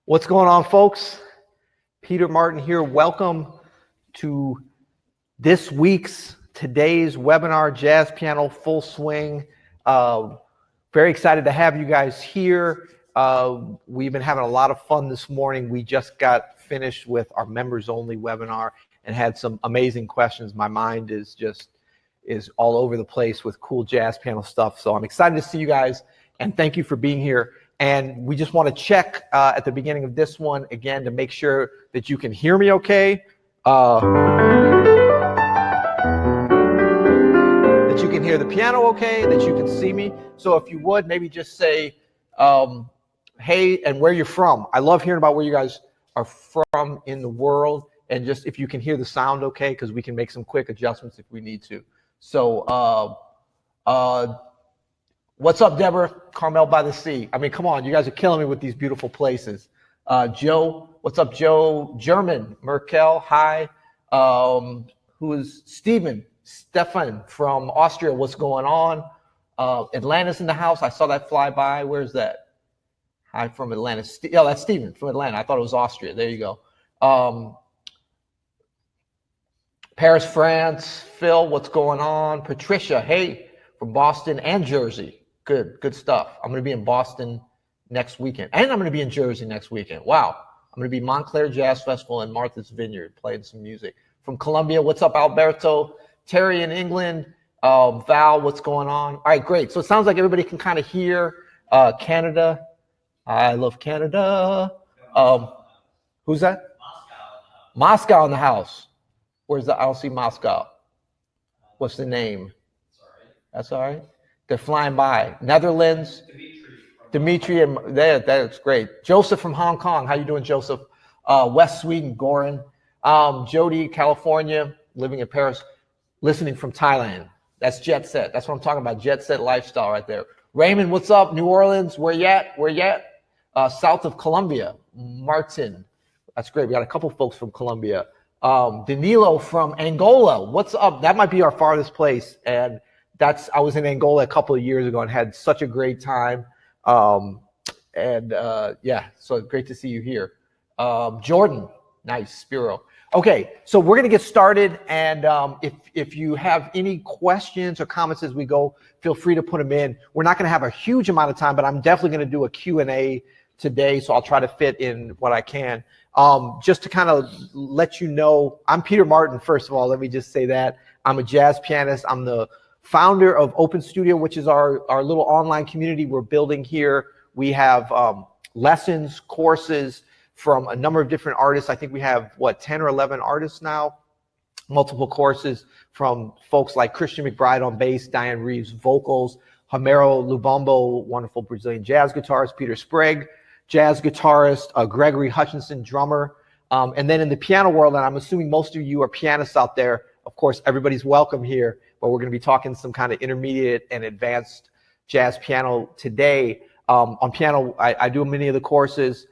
What's going on, folks? Peter Martin here. Welcome to today's webinar, Jazz Piano Full Swing. Very excited to have you guys here. We've been having a lot of fun this morning. We just got finished with our members only webinar and had some amazing questions. My mind is all over the place with cool jazz piano stuff. So I'm excited to see you guys and thank you for being here. And we just want to check at the beginning of this one again to make sure that you can hear me okay. That you can hear the piano okay, that you can see me. So if you would, maybe just say, hey, and where you're from. I love hearing about where you guys are from in the world. And just if you can hear the sound okay, because we can make some quick adjustments if we need to. So, what's up, Deborah? Carmel by the Sea. I mean, come on, you guys are killing me with these beautiful places. Joe, what's up, Joe? German, Merkel, hi. Who is Stefan from Austria, what's going on? Atlanta's in the house. I saw that fly by. Where's that? Hi from Atlanta. Oh, that's Stephen from Atlanta. I thought it was Austria. There you go. Paris, France. Phil, what's going on? Patricia, hey, from Boston and Jersey. Good stuff. I'm going to be in Boston next weekend. And I'm going to be in Jersey next weekend. Wow. I'm going to be Montclair Jazz Festival and Martha's Vineyard playing some music. From Colombia, what's up, Alberto? Terry in England. Val, what's going on? All right, great. So it sounds like everybody can kind of hear. Canada. I love Canada. Who's that? Moscow in the house. Where's the? I don't see Moscow. What's the name? That's all right. They're flying by. Netherlands. Dimitri and that's great. Joseph from Hong Kong. How you doing, Joseph? West Sweden, Goran. Jody, California, living in Paris, listening from Thailand. That's jet set. That's what I'm talking about. Jet set lifestyle right there. Raymond, what's up? New Orleans, where you at? Where you at? South of Colombia. Martin. That's great. We got a couple folks from Colombia. Danilo from Angola. What's up? That might be our farthest place. And I was in Angola a couple of years ago and had such a great time. Yeah, so great to see you here. Jordan, nice, Spiro. Okay, so we're going to get started. And if you have any questions or comments as we go, feel free to put them in. We're not going to have a huge amount of time, but I'm definitely going to do a Q&A today. So I'll try to fit in what I can. Just to kind of let you know, I'm Peter Martin, first of all. Let me just say that. I'm a jazz pianist. I'm the founder of Open Studio, which is our little online community we're building here. We have lessons, courses from a number of different artists. I think we have, 10 or 11 artists now. Multiple courses from folks like Christian McBride on bass, Diane Reeves vocals, Homero Lubombo, wonderful Brazilian jazz guitarist, Peter Sprague, jazz guitarist, Gregory Hutchinson, drummer. And then in the piano world, and I'm assuming most of you are pianists out there, of course, everybody's welcome here, but we're going to be talking some kind of intermediate and advanced jazz piano today. On piano, I do many of the courses.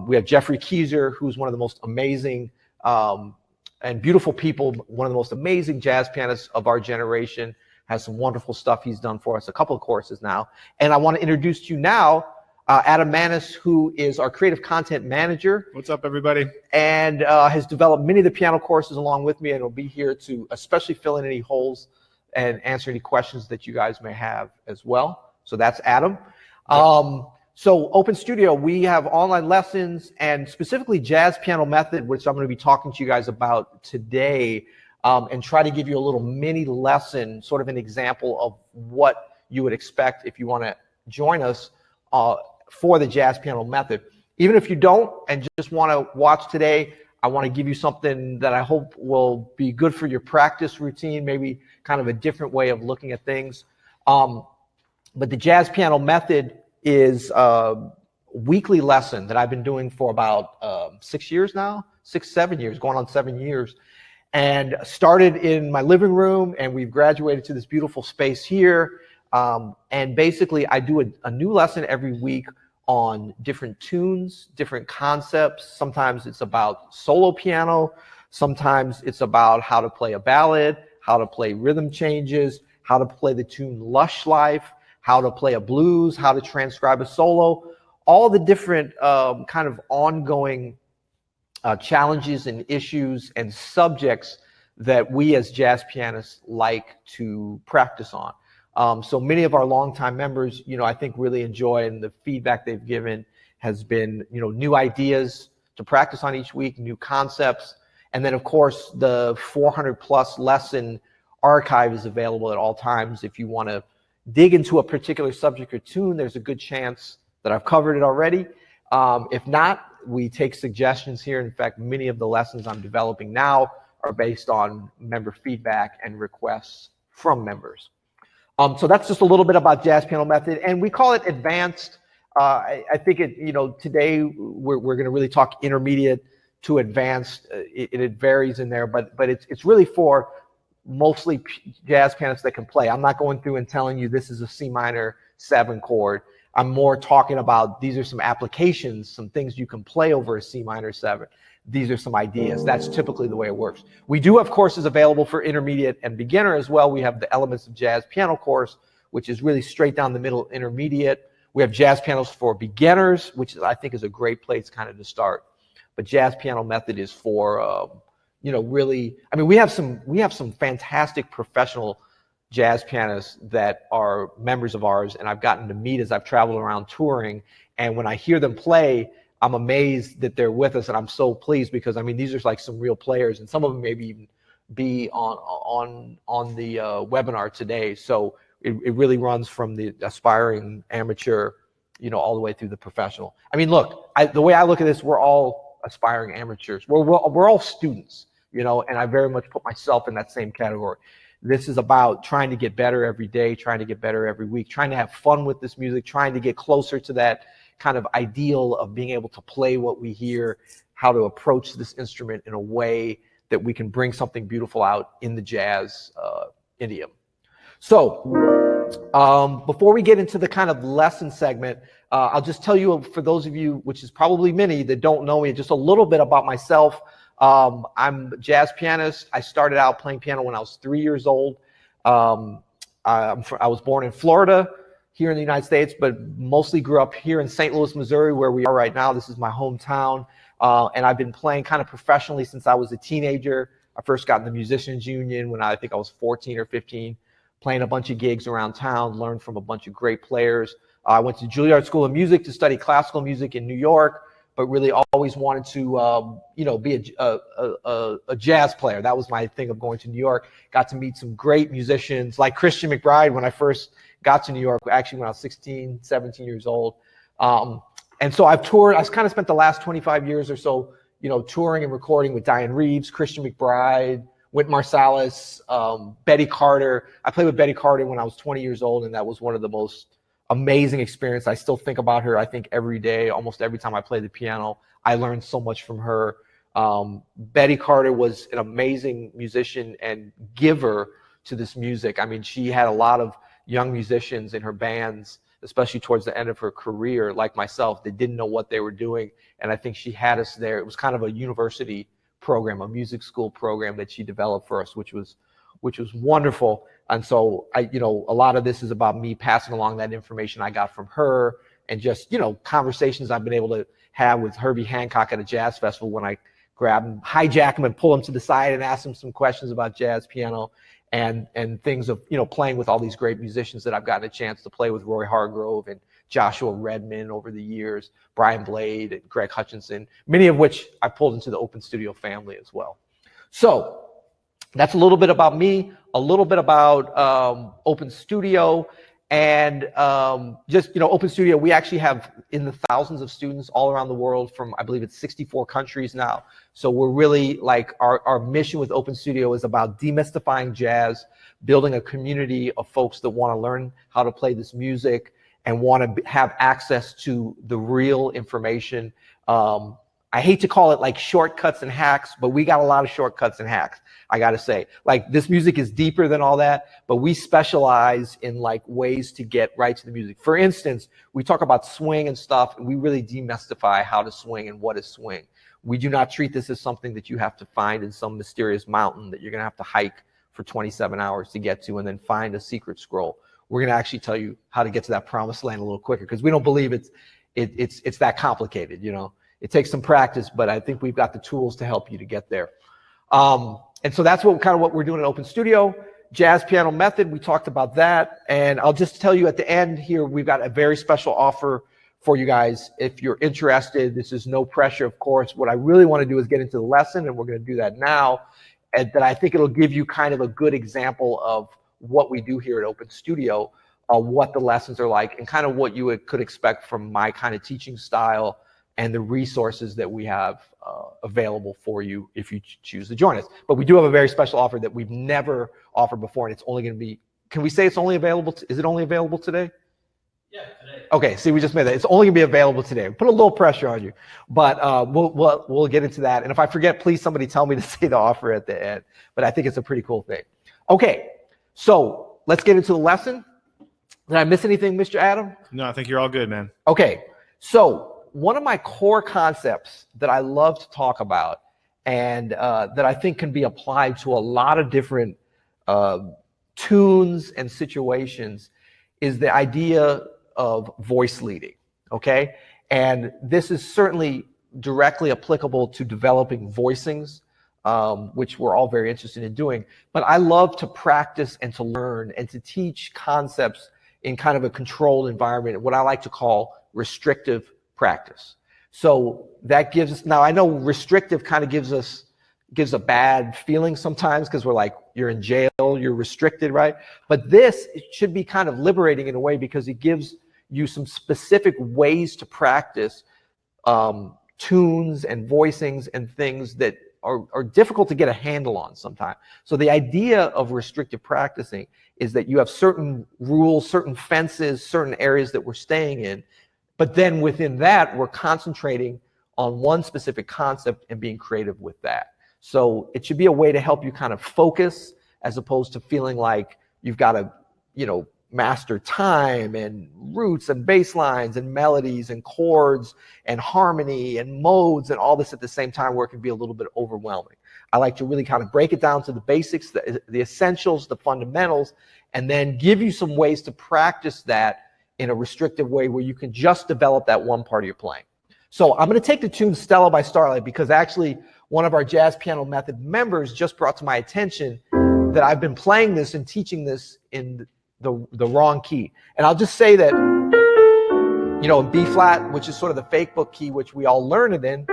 We have Jeffrey Keyser, who's one of the most amazing and beautiful people, one of the most amazing jazz pianists of our generation, has some wonderful stuff he's done for us, a couple of courses now. And I want to introduce to you now Adam Manis, who is our creative content manager. What's up, everybody? And has developed many of the piano courses along with me, and will be here to especially fill in any holes and answer any questions that you guys may have as well. So that's Adam. So Open Studio, we have online lessons and specifically Jazz Piano Method, which I'm going to be talking to you guys about today, and try to give you a little mini lesson, sort of an example of what you would expect if you want to join us for the Jazz Piano Method. Even if you don't and just want to watch today, I want to give you something that I hope will be good for your practice routine, maybe kind of a different way of looking at things. But the Jazz Piano Method is a weekly lesson that I've been doing for about 6 years now, 7 years, going on 7 years. And started in my living room, and we've graduated to this beautiful space here. And basically, I do a new lesson every week on different tunes, different concepts. Sometimes it's about solo piano. Sometimes it's about how to play a ballad, how to play rhythm changes, how to play the tune Lush Life, how to play a blues, how to transcribe a solo. all the different kind of ongoing challenges and issues and subjects that we as jazz pianists like to practice on. So many of our longtime members, I think really enjoy, and the feedback they've given has been, new ideas to practice on each week, new concepts. And then of course the 400 plus lesson archive is available at all times. If you want to dig into a particular subject or tune, there's a good chance that I've covered it already. If not, we take suggestions here. In fact, many of the lessons I'm developing now are based on member feedback and requests from members. So that's just a little bit about Jazz Piano Method, and we call it advanced. I think today we're going to really talk intermediate to advanced. It varies in there, but it's really for mostly jazz pianists that can play. I'm not going through and telling you this is a C minor 7 chord. I'm more talking about these are some applications, some things you can play over a C minor 7. These are some ideas. That's typically the way it works. We do have courses available for intermediate and beginner as well. We have the Elements of Jazz Piano course, which is really straight down the middle intermediate. We have jazz pianos for beginners, which I think is a great place kind of to start. But Jazz Piano Method is for, really, we have some fantastic professional jazz pianists that are members of ours, and I've gotten to meet as I've traveled around touring. And when I hear them play, I'm amazed that they're with us, and I'm so pleased because these are like some real players, and some of them maybe even be on the webinar today. So it really runs from the aspiring amateur, all the way through the professional. Look, the way I look at this, we're all aspiring amateurs. We're all students, and I very much put myself in that same category. This is about trying to get better every day, trying to get better every week, trying to have fun with this music, trying to get closer to that kind of ideal of being able to play what we hear, how to approach this instrument in a way that we can bring something beautiful out in the jazz idiom. So before we get into the kind of lesson segment, I'll just tell you, for those of you, which is probably many that don't know me, just a little bit about myself. I'm a jazz pianist. I started out playing piano when I was 3 years old. I was born in Florida, here in the United States, but mostly grew up here in St. Louis, Missouri, where we are right now. This is my hometown. And I've been playing kind of professionally since I was a teenager. I first got in the Musicians Union when I think I was 14 or 15, playing a bunch of gigs around town, learned from a bunch of great players. I went to Juilliard School of Music to study classical music in New York, but really always wanted to, be a jazz player. That was my thing of going to New York. Got to meet some great musicians like Christian McBride when I first got to New York, actually when I was 16, 17 years old. And so I've toured. I kind of spent the last 25 years or so, touring and recording with Diane Reeves, Christian McBride, Wynton Marsalis, Betty Carter. I played with Betty Carter when I was 20 years old, and that was one of the most amazing experiences. I still think about her, I think, every day, almost every time I play the piano. I learned so much from her. Betty Carter was an amazing musician and giver to this music. She had a lot of young musicians in her bands, especially towards the end of her career, like myself, that didn't know what they were doing. And I think she had us there. It was kind of a university program, a music school program that she developed for us, which was wonderful. And so a lot of this is about me passing along that information I got from her, and just, conversations I've been able to have with Herbie Hancock at a jazz festival when I grab him, hijack him and pull him to the side and ask him some questions about jazz piano. And things of, playing with all these great musicians that I've gotten a chance to play with, Roy Hargrove and Joshua Redman over the years, Brian Blade and Greg Hutchinson, many of which I pulled into the Open Studio family as well. So that's a little bit about me, a little bit about Open Studio, and just, Open Studio, we actually have in the thousands of students all around the world from, I believe it's 64 countries now. So we're really like, our mission with Open Studio is about demystifying jazz, building a community of folks that want to learn how to play this music and want to have access to the real information. I hate to call it like shortcuts and hacks, but we got a lot of shortcuts and hacks, I got to say. Like, this music is deeper than all that, but we specialize in like ways to get right to the music. For instance, we talk about swing and stuff, and we really demystify how to swing and what is swing. We do not treat this as something that you have to find in some mysterious mountain that you're going to have to hike for 27 hours to get to and then find a secret scroll. We're going to actually tell you how to get to that promised land a little quicker, because we don't believe it's that complicated, you know. It takes some practice, but I think we've got the tools to help you to get there. And so that's what we're doing in Open Studio. Jazz piano method, we talked about that. And I'll just tell you at the end here, we've got a very special offer for you guys. If you're interested, this is no pressure, of course. What I really want to do is get into the lesson, and we're going to do that now. And that I think it'll give you kind of a good example of what we do here at Open Studio, what the lessons are like, and kind of what you could expect from my kind of teaching style and the resources that we have available for you if you choose to join us. But we do have a very special offer that we've never offered before, and it's only going to be, can we say it's only available, is it only available today? Yeah, today. Okay, see, we just made that. It's only going to be available today. Put a little pressure on you, but we'll get into that. And if I forget, please somebody tell me to say the offer at the end. But I think it's a pretty cool thing. Okay, so let's get into the lesson. Did I miss anything, Mr. Adam? No, I think you're all good, man. Okay, so one of my core concepts that I love to talk about and that I think can be applied to a lot of different tunes and situations is the idea of voice leading, okay? And this is certainly directly applicable to developing voicings, which we're all very interested in doing. But I love to practice and to learn and to teach concepts in kind of a controlled environment, what I like to call restrictive practice. So that gives us, now I know restrictive kind of gives a bad feeling sometimes because we're like, you're in jail, you're restricted, right? But this, it should be kind of liberating in a way because it gives you some specific ways to practice tunes and voicings and things that are difficult to get a handle on sometimes. So the idea of restrictive practicing is that you have certain rules, certain fences, certain areas that we're staying in. But then within that, we're concentrating on one specific concept and being creative with that. So it should be a way to help you kind of focus as opposed to feeling like you've got to, you know, master time and roots and bass lines and melodies and chords and harmony and modes and all this at the same time where it can be a little bit overwhelming. I like to really kind of break it down to the basics, the essentials, the fundamentals, and then give you some ways to practice that in a restrictive way where you can just develop that one part of your playing. So I'm going to take the tune Stella by Starlight because actually one of our Jazz Piano Method members just brought to my attention that I've been playing this and teaching this in the wrong key. And I'll just say that, you know, in B flat, which is sort of the fake book key, which we all learn it in,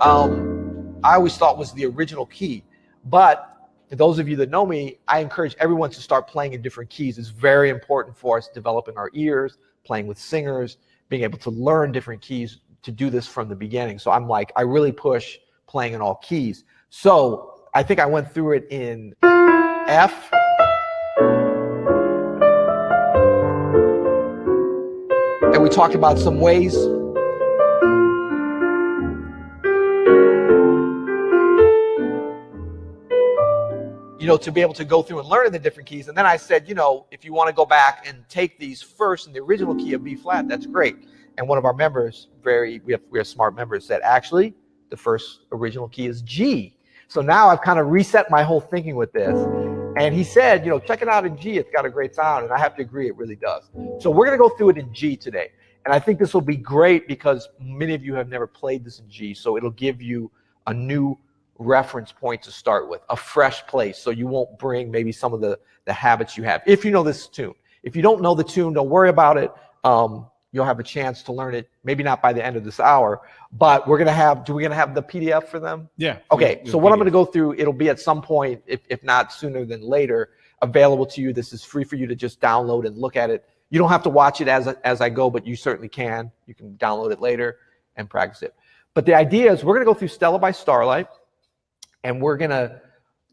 I always thought was the original key. But for those of you that know me, I encourage everyone to start playing in different keys. It's very important for us developing our ears, playing with singers, being able to learn different keys to do this from the beginning. So I'm like, I really push playing in all keys. So I think I went through it in F, and we talked about some ways to be able to go through and learn the different keys. And then I said, if you want to go back and take these first in the original key of B flat, that's great. And one of our members, we have smart members, said, actually, the first original key is G. So now I've kind of reset my whole thinking with this. And he said, check it out in G. It's got a great sound. And I have to agree, it really does. So we're going to go through it in G today. And I think this will be great because many of you have never played this in G. So it'll give you a new reference point to start with, a fresh place. So you won't bring maybe some of the habits you have. If you know this tune. If you don't know the tune, don't worry about it. You'll have a chance to learn it, maybe not by the end of this hour, but we're going to have the PDF for them? Yeah. Okay, so what I'm going to go through, it'll be at some point, if not sooner than later, available to you. This is free for you to just download and look at it. You don't have to watch it as I go, but you certainly can. You can download it later and practice it. But the idea is we're going to go through Stella by Starlight, and we're going to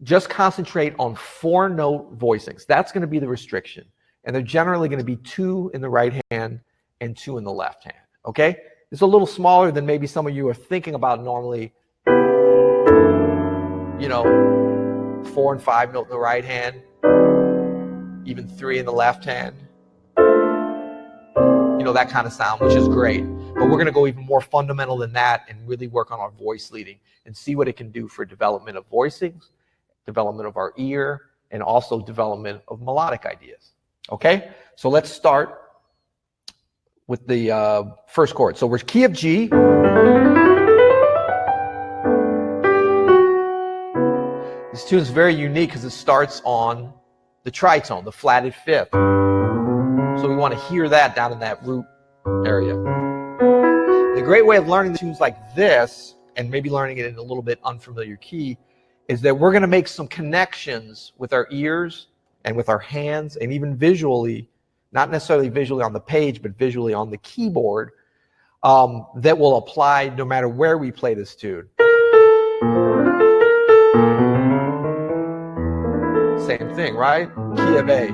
just concentrate on 4-note voicings. That's going to be the restriction. And they're generally going to be 2 in the right hand and 2 in the left hand, okay? It's a little smaller than maybe some of you are thinking about normally, 4 and 5 note in the right hand, even 3 in the left hand, that kind of sound, which is great. But we're going to go even more fundamental than that and really work on our voice leading and see what it can do for development of voicings, development of our ear, and also development of melodic ideas, okay? So let's start with the first chord. So we're key of G. This tune is very unique because it starts on the tritone, the flatted fifth. So we want to hear that down in that root area. The great way of learning tunes like this, and maybe learning it in a little bit unfamiliar key, is that we're going to make some connections with our ears and with our hands, and even visually, not necessarily visually on the page, but visually on the keyboard, that will apply no matter where we play this tune. Same thing, right? Key of A.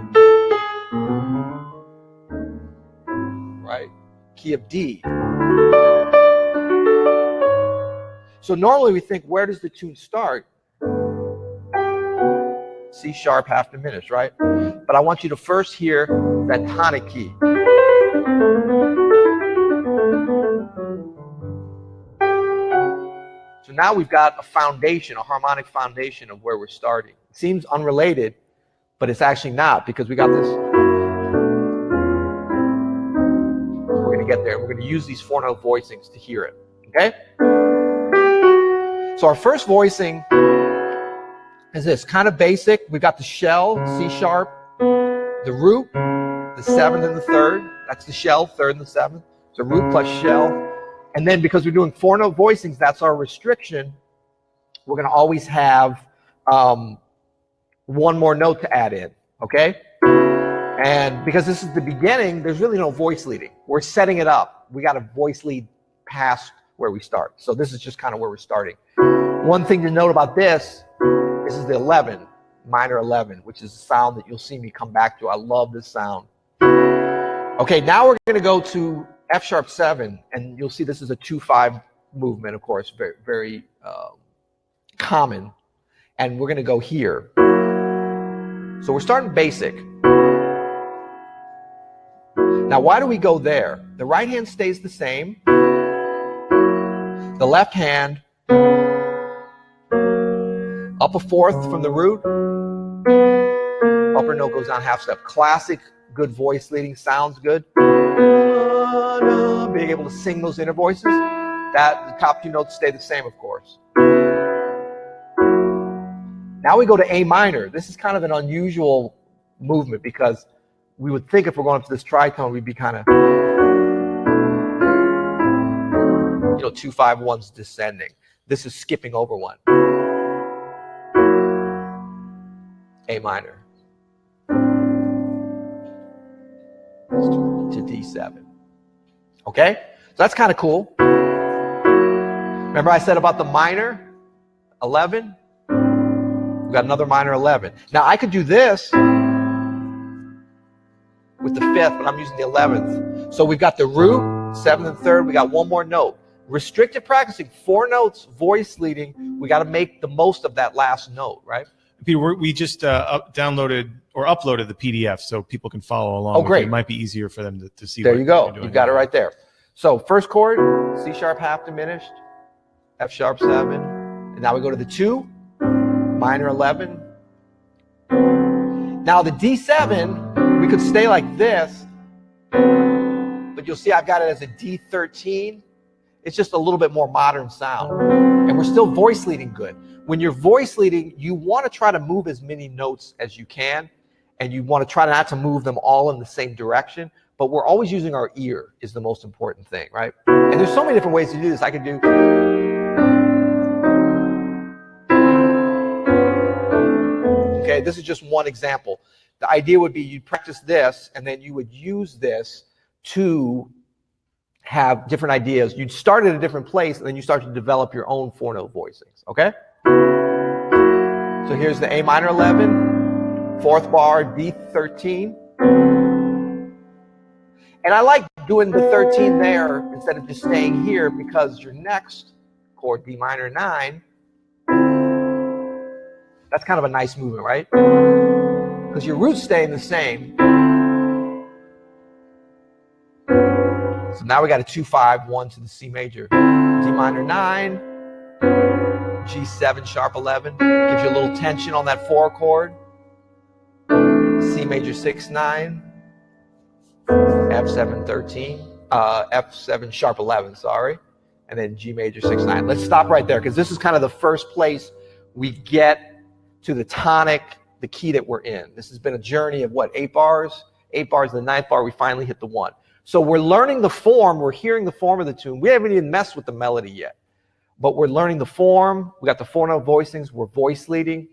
Right? Key of D. So normally we think, where does the tune start? C sharp half diminished, right? But I want you to first hear that tonic key. So now we've got a foundation, a harmonic foundation of where we're starting. It seems unrelated, but it's actually not, because we got this. We're going to get there. We're going to use these 4-note voicings to hear it. Okay? So our first voicing is this, kind of basic. We've got the shell, C sharp, the root, the 7th and the 3rd. That's the shell, 3rd and the 7th. So root plus shell. And then because we're doing 4-note voicings, that's our restriction. We're going to always have one more note to add in, okay? And because this is the beginning, there's really no voice leading. We're setting it up. We got a voice lead past where we start. So this is just kind of where we're starting. One thing to note about this is the 11, minor 11, which is a sound that you'll see me come back to. I love this sound. Okay, now we're going to go to F sharp 7, and you'll see this is a 2-5 movement, of course, very, very common. And we're going to go here. So we're starting basic. Now, why do we go there? The right hand stays the same. The left hand, up a 4th from the root, upper note goes down half step. Classic, good voice leading, sounds good. Being able to sing those inner voices, that the top 2 notes stay the same, of course. Now we go to A minor. This is kind of an unusual movement because we would think if we're going up to this tritone, we'd be kind of, 2-5-1's descending. This is skipping over one. A minor to D7. Okay? So that's kind of cool. Remember I said about the minor 11? We've got another minor 11. Now I could do this with the 5th, but I'm using the 11th. So we've got the root, 7th and 3rd. We got one more note. Restricted practicing, 4 notes, voice leading. We got to make the most of that last note, right? Peter, we just downloaded or uploaded the PDF so people can follow along. Oh, great. It might be easier for them to see. There you go. You've got it right there. So first chord, C sharp half diminished, F sharp 7. And now we go to the 2, minor 11. Now the D7, we could stay like this, but you'll see I've got it as a D13. It's just a little bit more modern sound. And we're still voice leading good. When you're voice leading, you want to try to move as many notes as you can, and you want to try not to move them all in the same direction, but we're always using our ear is the most important thing, right? And there's so many different ways to do this. I could do... Okay, this is just one example. The idea would be you'd practice this, and then you would use this to have different ideas. You'd start at a different place, and then you start to develop your own 4-note voicings, okay? So here's the A minor 11, 4th bar, D13. And I like doing the 13 there instead of just staying here because your next chord, D minor 9, that's kind of a nice movement, right? Because your root's staying the same. So now we got a 2-5-1 to the C major. D minor 9, G7 sharp 11. Gives you a little tension on that 4 chord. C major 6-9, F7 13. F7 sharp 11, sorry, and then G major 6/9. Let's stop right there because this is kind of the first place we get to the tonic, the key that we're in. This has been a journey of what, 8 bars? 8 bars, the 9th bar, we finally hit the 1. So we're learning the form, we're hearing the form of the tune. We haven't even messed with the melody yet, but we're learning the form. We got the 4-note voicings, we're voice leading.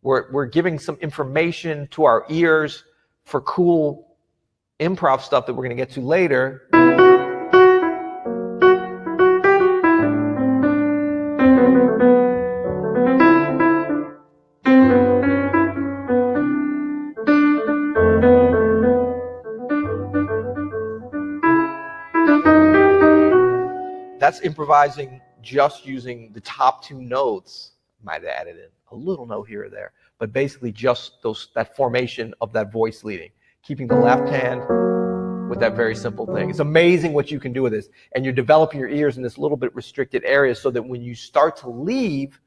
We're giving some information to our ears for cool improv stuff that we're going to get to later. That's improvising just using the top 2 notes. Might have added in a little note here or there, but basically just that formation of that voice leading, keeping the left hand with that very simple thing. It's amazing what you can do with this, and you're developing your ears in this little bit restricted area so that when you start to leave,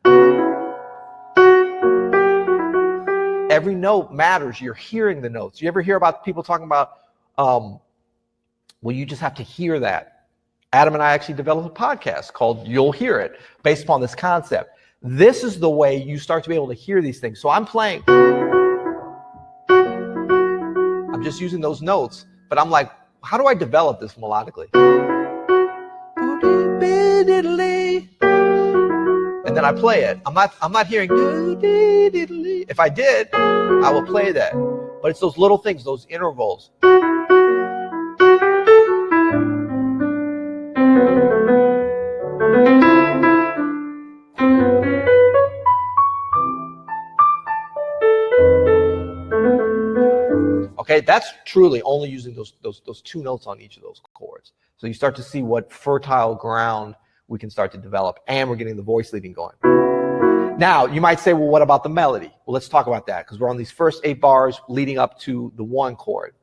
every note matters. You're hearing the notes. You ever hear about people talking about, well, you just have to hear that. Adam and I actually developed a podcast called You'll Hear It, based upon this concept. This is the way you start to be able to hear these things. So I'm playing. I'm just using those notes, but I'm like, how do I develop this melodically? And then I play it. I'm not hearing. If I did, I will play that. But it's those little things, those intervals. Okay, that's truly only using those 2 notes on each of those chords. So you start to see what fertile ground we can start to develop, and we're getting the voice leading going. Now, you might say, well, what about the melody? Well, let's talk about that because we're on these first 8 bars leading up to the 1 chord.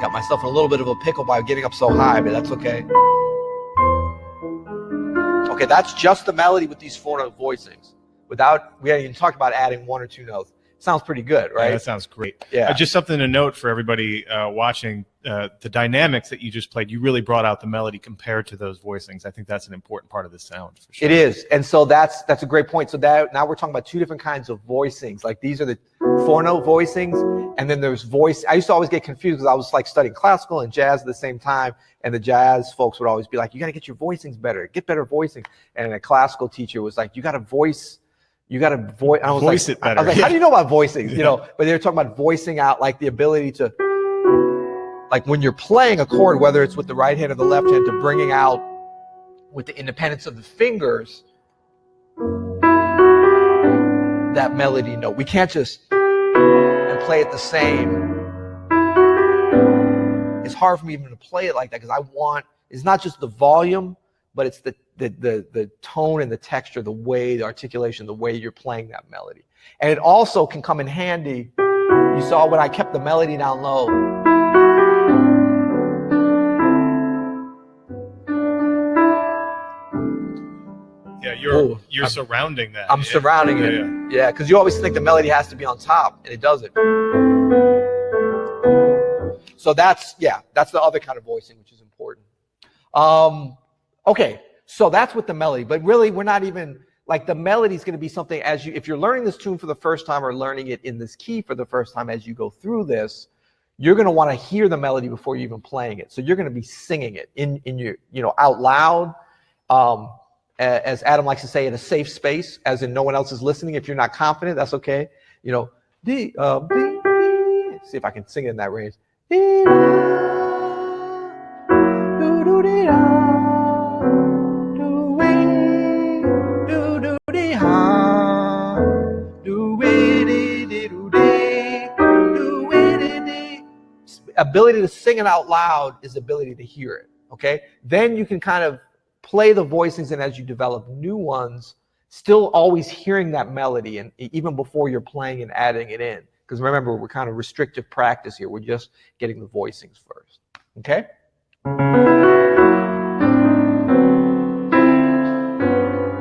Got myself in a little bit of a pickle by getting up so high, but that's okay. Okay, that's just the melody with these 4-note voicings. We haven't even talked about adding 1 or 2 notes. Sounds pretty good, right? Yeah, that sounds great. Yeah. Just something to note for everybody watching, the dynamics that you just played, you really brought out the melody compared to those voicings. I think that's an important part of the sound. For sure. It is, and so that's a great point. So now we're talking about 2 different kinds of voicings. Like these are the 4-note voicings, and then there's voice. I used to always get confused because I was like studying classical and jazz at the same time, and the jazz folks would always be like, "You got to get your voicings better, get better voicing." And a classical teacher was like, "You got to voice." You got to voice. I was voice like, it better. I was like, how do you know about voicings? You know, but they were talking about voicing out, like the ability to, like when you're playing a chord, whether it's with the right hand or the left hand, to bringing out with the independence of the fingers that melody note. We can't just and play it the same. It's hard for me even to play it like that because it's not just the volume, but it's the tone and the texture, the way, the articulation, the way you're playing that melody. And it also can come in handy. You saw when I kept the melody down low. Yeah, you're surrounding that. I'm surrounding it. Yeah, because you always think the melody has to be on top, and it doesn't. So that's the other kind of voicing, which is important. Okay. So that's with the melody, but really we're not even like the melody is going to be something if you're learning this tune for the first time or learning it in this key for the first time as you go through this, you're going to want to hear the melody before you're even playing it. So you're going to be singing it in your, out loud, as Adam likes to say, in a safe space, as in no one else is listening. If you're not confident, that's okay. See if I can sing it in that range. ability to sing it out loud is the ability to hear it, okay? Then you can kind of play the voicings, and as you develop new ones, still always hearing that melody, and even before you're playing and adding it in. Because remember, we're kind of restrictive practice here. We're just getting the voicings first, okay?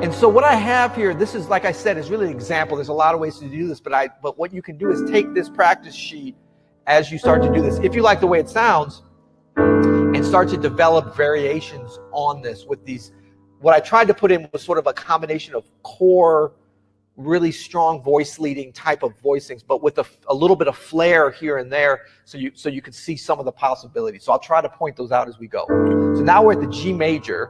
And so what I have here, this is, like I said, is really an example. There's a lot of ways to do this, but what you can do is take this practice sheet as you start to do this, if you like the way it sounds, and start to develop variations on this with these. What I tried to put in was sort of a combination of core, really strong voice leading type of voicings, but with a little bit of flair here and there, so you can see some of the possibilities. So I'll try to point those out as we go. So now we're at the G major,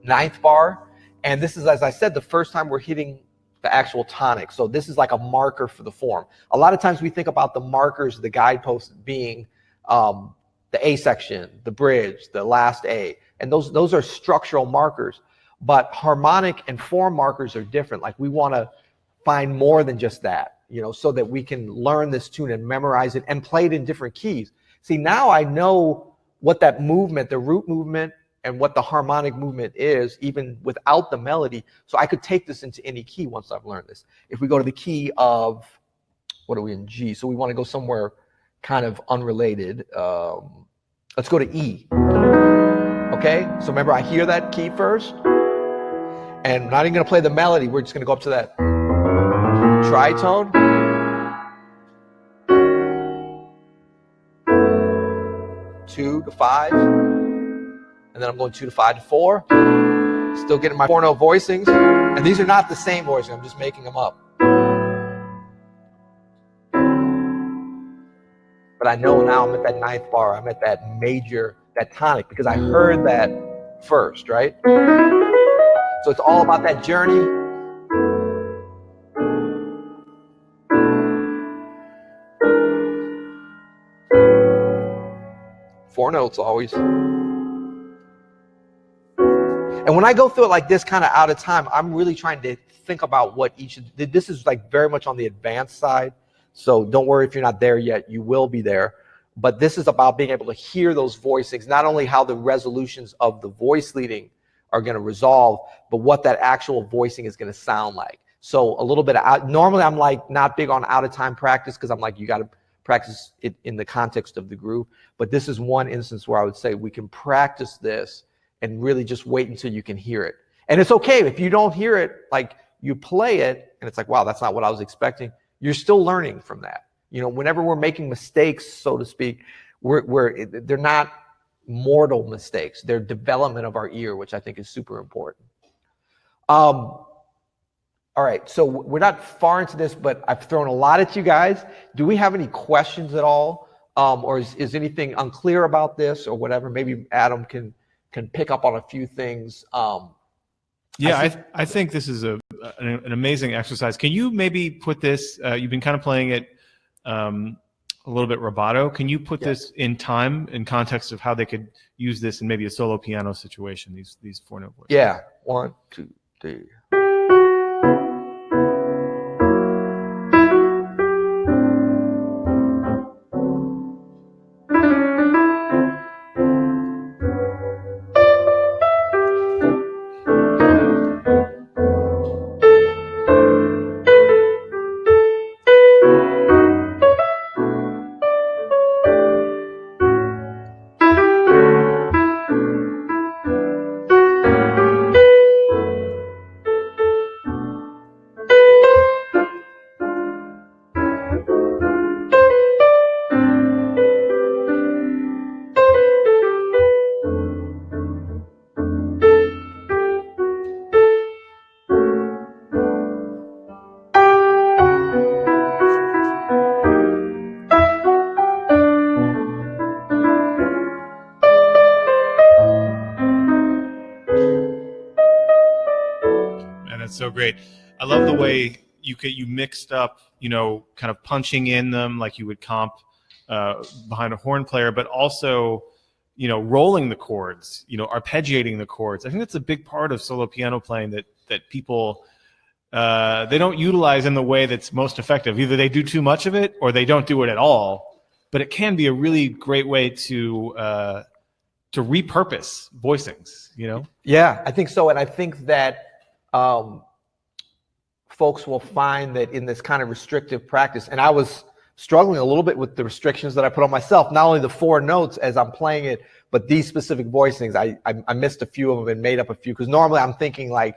9th bar, and this is, as I said, the first time we're hitting the actual tonic. So this is like a marker for the form. A lot of times we think about the markers, the guideposts being the A section, the bridge, the last A, and those are structural markers. But harmonic and form markers are different. Like, we want to find more than just that, so that we can learn this tune and memorize it and play it in different keys. See, now I know what that movement, the root movement, and what the harmonic movement is, even without the melody. So I could take this into any key once I've learned this. If we go to the key of, what are we in, G? So we want to go somewhere kind of unrelated. Let's go to E. Okay, so remember, I hear that key first, and I'm not even going to play the melody. We're just going to go up to that tritone. 2 to 5. And then I'm going 2 to 5 to 4. Still getting my 4-note voicings. And these are not the same voicings. I'm just making them up. But I know now I'm at that 9th bar. I'm at that major, that tonic, because I heard that first, right? So it's all about that journey. Four notes always. And when I go through it like this, kind of out of time, I'm really trying to think about what each, this is like very much on the advanced side. So don't worry if you're not there yet, you will be there. But this is about being able to hear those voicings, not only how the resolutions of the voice leading are going to resolve, but what that actual voicing is going to sound like. So a little bit of, normally I'm like not big on out of time practice, because I'm like, you got to practice it in the context of the groove. But this is one instance where I would say we can practice this and really just wait until you can hear it. And it's okay if you don't hear it, like you play it and it's like, wow, that's not what I was expecting. You're still learning from that. Whenever we're making mistakes, so to speak, they're not mortal mistakes. They're development of our ear, which I think is super important. All right, so we're not far into this, but I've thrown a lot at you guys. Do we have any questions at all? Or is anything unclear about this or whatever? Maybe Adam can pick up on a few things. I think this is an amazing exercise. Can you maybe put this, you've been kind of playing it a little bit rubato. Can you put this in time, in context of how they could use this in maybe a solo piano situation, these 4-note voices? Yeah, 1, 2, 3. So great. I love the way you mixed up, kind of punching in them like you would comp behind a horn player, but also, rolling the chords, arpeggiating the chords. I think that's a big part of solo piano playing that people, they don't utilize in the way that's most effective. Either they do too much of it or they don't do it at all. but it can be a really great way to repurpose voicings, you know? Yeah, I think so. And I think that folks will find that in this kind of restrictive practice, and I was struggling a little bit with the restrictions that I put on myself, not only the 4 notes as I'm playing it, but these specific voicings. I missed a few of them and made up a few, because normally I'm thinking like,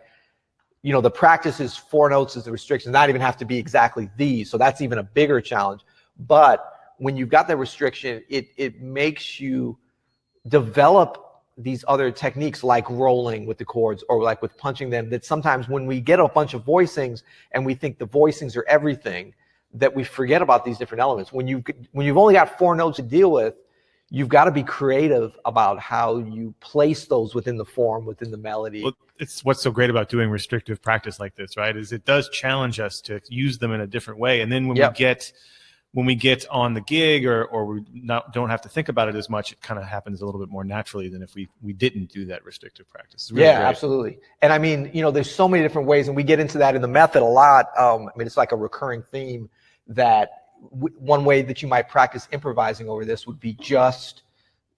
you know, the practice is 4 notes is the restriction, not even have to be exactly these. So that's even a bigger challenge. But when you've got that restriction, it makes you develop these other techniques like rolling with the chords or like with punching them, that sometimes when we get a bunch of voicings and we think the voicings are everything, that we forget about these different elements. When you've only got 4 notes to deal with, you've got to be creative about how you place those within the form, within the melody. Well, it's what's so great about doing restrictive practice like this, right? Is it does challenge us to use them in a different way. And then when we get on the gig or we don't have to think about it as much, it kind of happens a little bit more naturally than if we didn't do that restrictive practice. It's really great. Absolutely. And I mean, you know, there's so many different ways, and we get into that in the method a lot. I mean, it's like a recurring theme that one way that you might practice improvising over this would be just,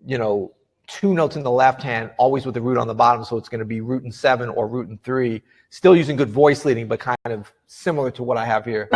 you know, 2 notes in the left hand, always with the root on the bottom. So it's going to be root in 7 or root in 3, still using good voice leading, but kind of similar to what I have here.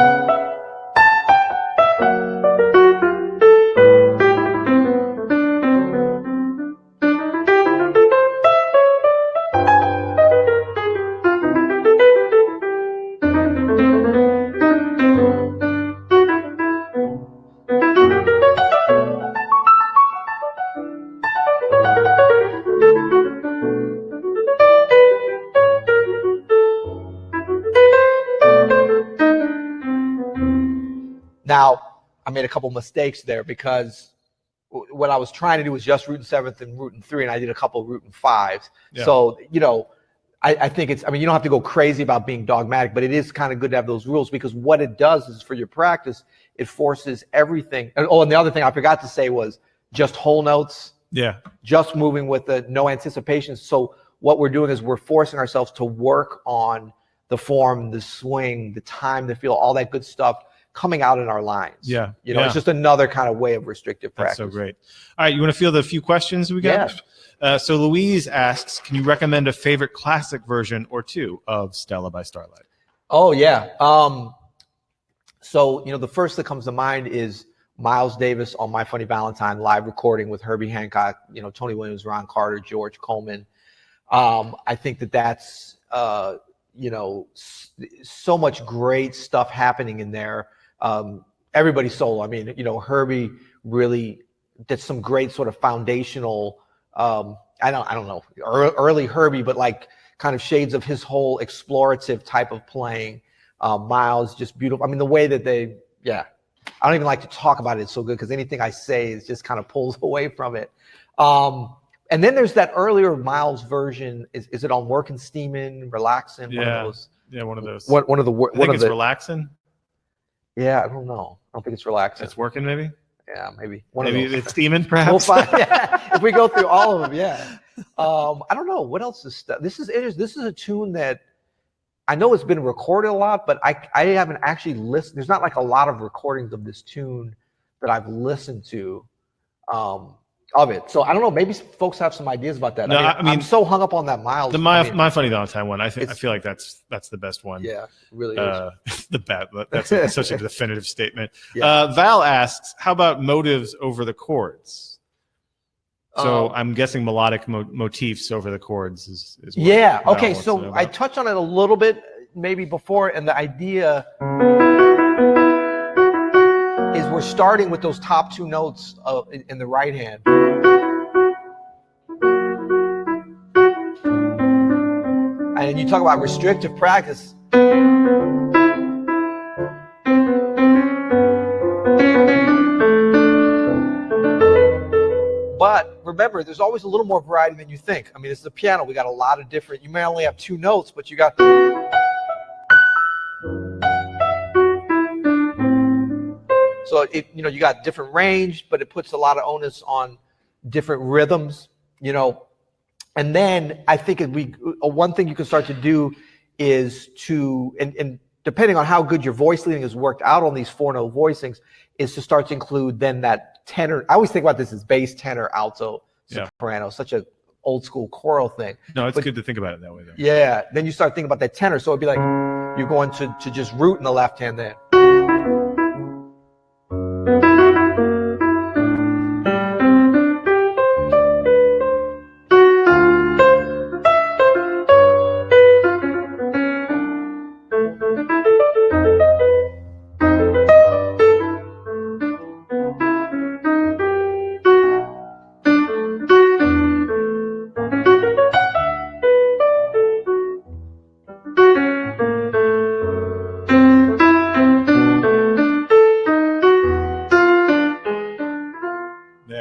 Now, I made a couple mistakes there, because what I was trying to do was just root in 7th and root in 3, and I did a couple root in 5s. Yeah. So, you know, I think it's, I mean, you don't have to go crazy about being dogmatic, but it is kind of good to have those rules, because what it does is, for your practice, it forces everything. Oh, and the other thing I forgot to say was just whole notes. Yeah. Just moving with the no anticipation. So what we're doing is we're forcing ourselves to work on the form, the swing, the time, the feel, all that good stuff coming out in our lines. Yeah. You know, it's just another kind of way of restrictive practice. That's so great. All right. You want to field a few questions we got? Yeah. So Louise asks, can you recommend a favorite classic version or 2 of Stella by Starlight? Oh, yeah. So, you know, the first that comes to mind is Miles Davis on My Funny Valentine, live recording with Herbie Hancock, you know, Tony Williams, Ron Carter, George Coleman. I think that's, you know, so much great stuff happening in there. Everybody's solo. I mean, you know, Herbie really did some great sort of foundational, I don't know, early Herbie, but like kind of shades of his whole explorative type of playing. Miles, just beautiful. I mean, the way that I don't even like to talk about it. It's so good, because anything I say is just kind of pulls away from it. And then there's that earlier Miles version. Is it on Workin' Steamin', Relaxin'? Yeah. One of those. One of the. I think it's Relaxin'. Yeah, I don't know. I don't think it's Relaxin'. It's Working, maybe. Yeah, maybe. Maybe it's Steamin', perhaps. We'll find, if we go through all of them, yeah. I don't know what else is. This is a tune that I know it's been recorded a lot, but I haven't actually listened. There's not like a lot of recordings of this tune that I've listened to. Of it. So I don't know, maybe folks have some ideas about that. No, I mean I'm so hung up on that Miles. The My Funny Valentine one, I feel like that's the best one. Yeah, it really is. That's such a definitive statement. Yeah. Val asks, how about motives over the chords? So I'm guessing melodic motifs over the chords is yeah. Okay, so I touched on it a little bit maybe before, and the idea is we're starting with those top 2 notes in the right hand. And you talk about restrictive practice. But remember, there's always a little more variety than you think. I mean, it's the piano. We got a lot of different, you may only have 2 notes, but you got... So you got different range, but it puts a lot of onus on different rhythms, you know. And then I think one thing you can start to do is and depending on how good your voice leading has worked out on these 4-note voicings, is to start to include then that tenor. I always think about this as bass, tenor, alto, Yeah. soprano, such a old school choral thing. No, it's good to think about it that way, though. Yeah. Then you start thinking about that tenor. So it'd be like you're going to just root in the left hand then.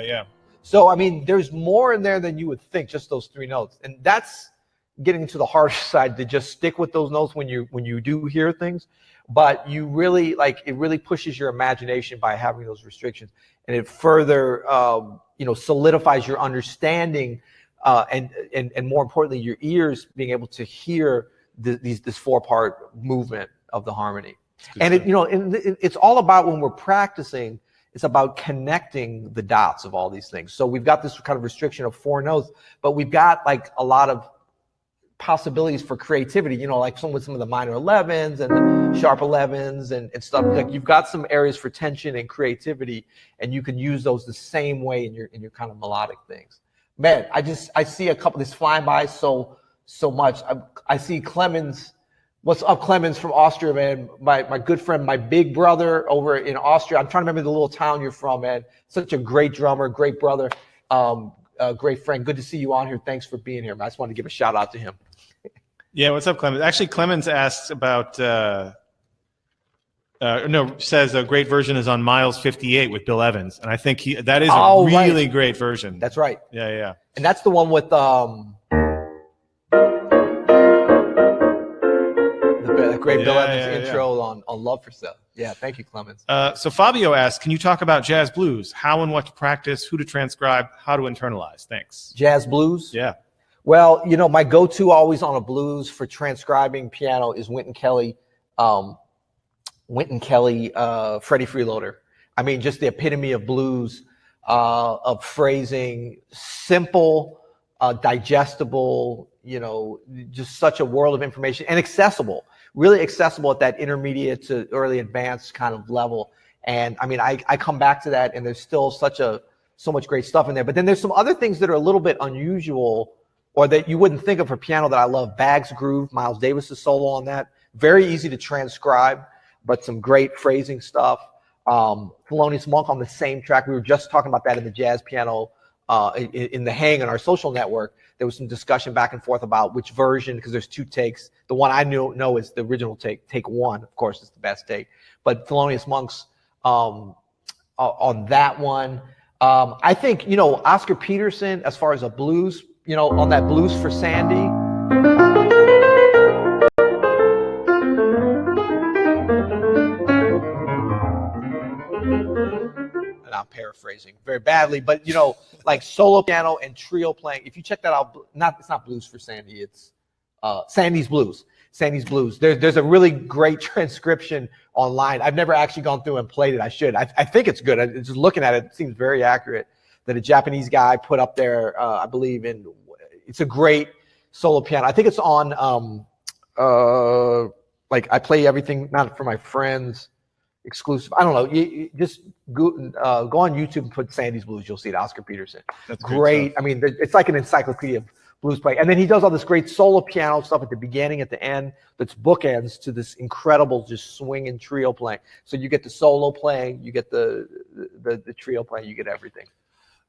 Yeah. So, I mean, there's more in there than you would think, just those 3 notes. And that's getting to the harder side, to just stick with those notes when you do hear things. But you really, it really pushes your imagination by having those restrictions. And it further, solidifies your understanding and more importantly, your ears being able to hear this 4-part movement of the harmony. And it's all about, when we're practicing, it's about connecting the dots of all these things. So we've got this kind of restriction of 4 notes, but we've got like a lot of possibilities for creativity, like some of the minor 11s and the sharp 11s and stuff. Like you've got some areas for tension and creativity, and you can use those the same way in your kind of melodic things. Man, I see a couple, this flying by so much. I see Clemens. What's up, Clemens from Austria, man? My good friend, my big brother over in Austria. I'm trying to remember the little town you're from, man. Such a great drummer, great brother, great friend. Good to see you on here. Thanks for being here, man. I just wanted to give a shout out to him. Yeah, what's up, Clemens? Actually, Clemens asks about, says a great version is on Miles 58 with Bill Evans. And I think that is a really great version. That's right. Yeah. And that's the one with the great Bill Evans intro on Love for Sale. Yeah, thank you, Clemens. So Fabio asks, can you talk about jazz blues? How and what to practice, who to transcribe, how to internalize? Thanks. Jazz blues? Yeah. Well, my go-to always on a blues for transcribing piano is Wynton Kelly, Freddie Freeloader. I mean, just the epitome of blues, of phrasing, simple, digestible, just such a world of information, and accessible, really accessible at that intermediate to early advanced kind of level. And I mean, I come back to that, and there's still so much great stuff in there. But then there's some other things that are a little bit unusual, or that you wouldn't think of for piano, that I love. Bag's Groove, Miles Davis's solo on that. Very easy to transcribe, but some great phrasing stuff. Thelonious Monk on the same track. We were just talking about that in the jazz piano in the hang on our social network. There was some discussion back and forth about which version, because there's 2 takes. The one I know is the original take. Take 1, of course, is the best take. But Thelonious Monk's on that one. I think, Oscar Peterson, as far as a blues, on that Blues for Sandy. And I'm paraphrasing very badly, but like solo piano and trio playing. If you check that out, it's not Blues for Sandy, it's Sandy's Blues. Sandy's Blues. There's a really great transcription online. I've never actually gone through and played it. I should. I think it's good. Just looking at it, it seems very accurate. That a Japanese guy put up there, I believe it's a great solo piano. I think it's on, I play everything, not for my friends, exclusive. I don't know. You just go on YouTube and put Sandy's Blues. You'll see it. Oscar Peterson. That's great. I mean, it's like an encyclopedia of blues playing. And then he does all this great solo piano stuff at the beginning, at the end, that's bookends to this incredible just swing and trio playing. So you get the solo playing, you get the trio playing, you get everything.